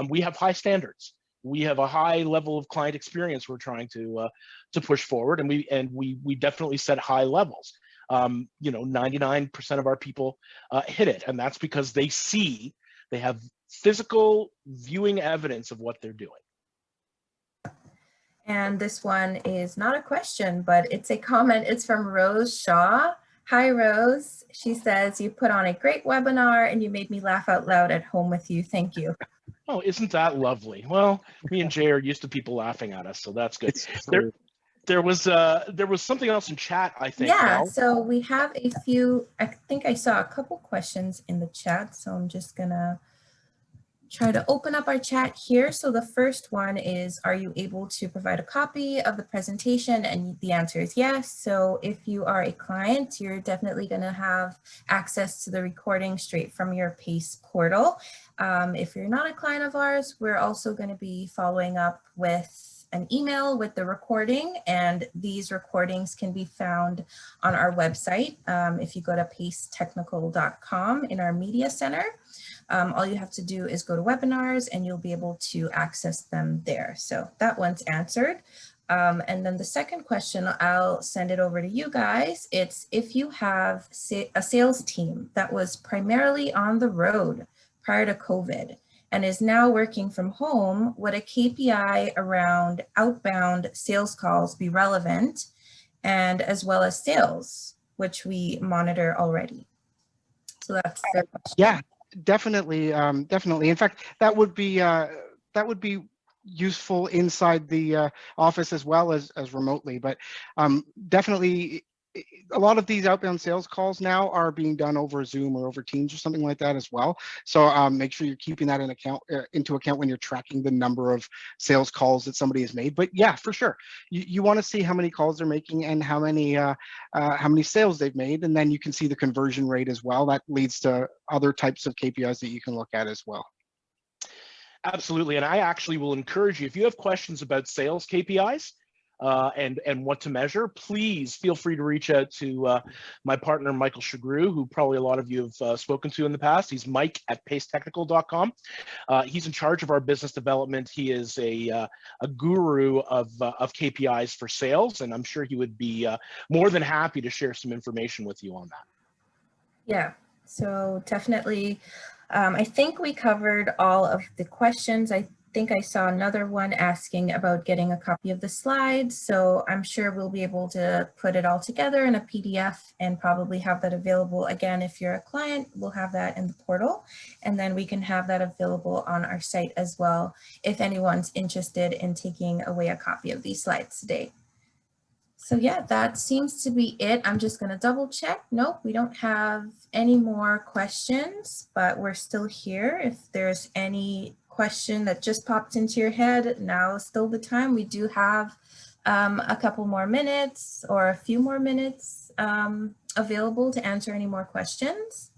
[SPEAKER 2] We have high standards. We have a high level of client experience we're trying to push forward, and we definitely set high levels. 99% of our people hit it, and that's because they have physical viewing evidence of what they're doing.
[SPEAKER 1] And this one is not a question, but it's a comment. It's from Rose Shaw. Hi, Rose. She says, you put on a great webinar and you made me laugh out loud at home with you. Thank you.
[SPEAKER 2] Oh, isn't that lovely? Well, me and Jay are used to people laughing at us, so that's good. There was something else in chat, I think.
[SPEAKER 1] Yeah,
[SPEAKER 2] Mel.
[SPEAKER 1] so we have a few, I think I saw a couple questions in the chat, so I'm just gonna try to open up our chat here. So the first one is, are you able to provide a copy of the presentation? And the answer is yes. So if you are a client, you're definitely going to have access to the recording straight from your PACE portal. If you're not a client of ours, we're also going to be following up with an email with the recording, and these recordings can be found on our website. If you go to pacetechnical.com in our media center, all you have to do is go to webinars and you'll be able to access them there. So that one's answered. And then the second question, I'll send it over to you guys. It's, if you have a sales team that was primarily on the road prior to COVID and is now working from home, would a KPI around outbound sales calls be relevant, and as well as sales, which we monitor already? So that's their question.
[SPEAKER 3] Yeah, definitely. Definitely. In fact, that would be useful inside the office as well as remotely. But definitely, a lot of these outbound sales calls now are being done over Zoom or over Teams or something like that as well. So make sure you're keeping that into account when you're tracking the number of sales calls that somebody has made. But yeah, for sure, you want to see how many calls they're making and how many sales they've made, and then you can see the conversion rate as well. That leads to other types of KPIs that you can look at as well.
[SPEAKER 2] Absolutely, and I actually will encourage you, if you have questions about sales KPIs, and what to measure, please feel free to reach out to my partner, Michael Chagru, who probably a lot of you have spoken to in the past. He's Mike at pacetechnical.com. He's in charge of our business development. He is a guru of KPIs for sales, and I'm sure he would be more than happy to share some information with you on that.
[SPEAKER 1] Yeah, so definitely, I think we covered all of the questions. I think I saw another one asking about getting a copy of the slides. So I'm sure we'll be able to put it all together in a PDF and probably have that available. Again, if you're a client, we'll have that in the portal, and then we can have that available on our site as well if anyone's interested in taking away a copy of these slides today. So yeah, that seems to be it. I'm just going to double check. Nope, we don't have any more questions, but we're still here. If there's any question that just popped into your head, now is still the time. We do have a couple more minutes or a few more minutes available to answer any more questions.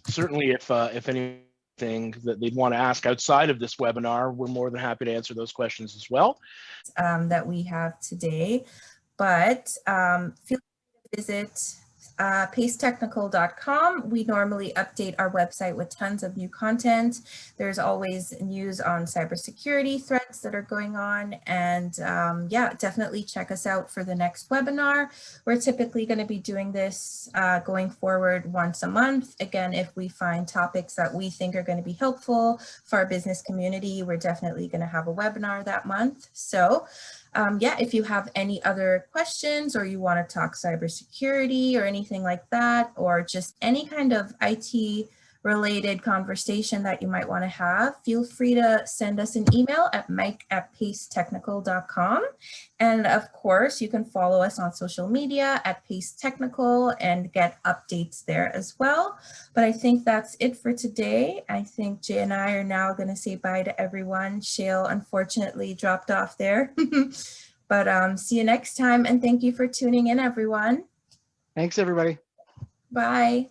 [SPEAKER 2] Certainly, if anything that they'd want to ask outside of this webinar, we're more than happy to answer those questions as well.
[SPEAKER 1] That we have today, but feel free to visit pacetechnical.com. We normally update our website with tons of new content. There's always news on cybersecurity threats that are going on. And yeah, definitely check us out for the next webinar. We're typically going to be doing this going forward once a month. Again, if we find topics that we think are going to be helpful for our business community, we're definitely going to have a webinar that month. So yeah, if you have any other questions or you want to talk cybersecurity or anything like that, or just any kind of IT related conversation that you might want to have, feel free to send us an email at mike@pacetechnical.com. And of course, you can follow us on social media at Pace Technical and get updates there as well. But I think that's it for today. I think Jay and I are now going to say bye to everyone. Shael unfortunately dropped off there. But see you next time, and thank you for tuning in, everyone.
[SPEAKER 3] Thanks, everybody.
[SPEAKER 1] Bye.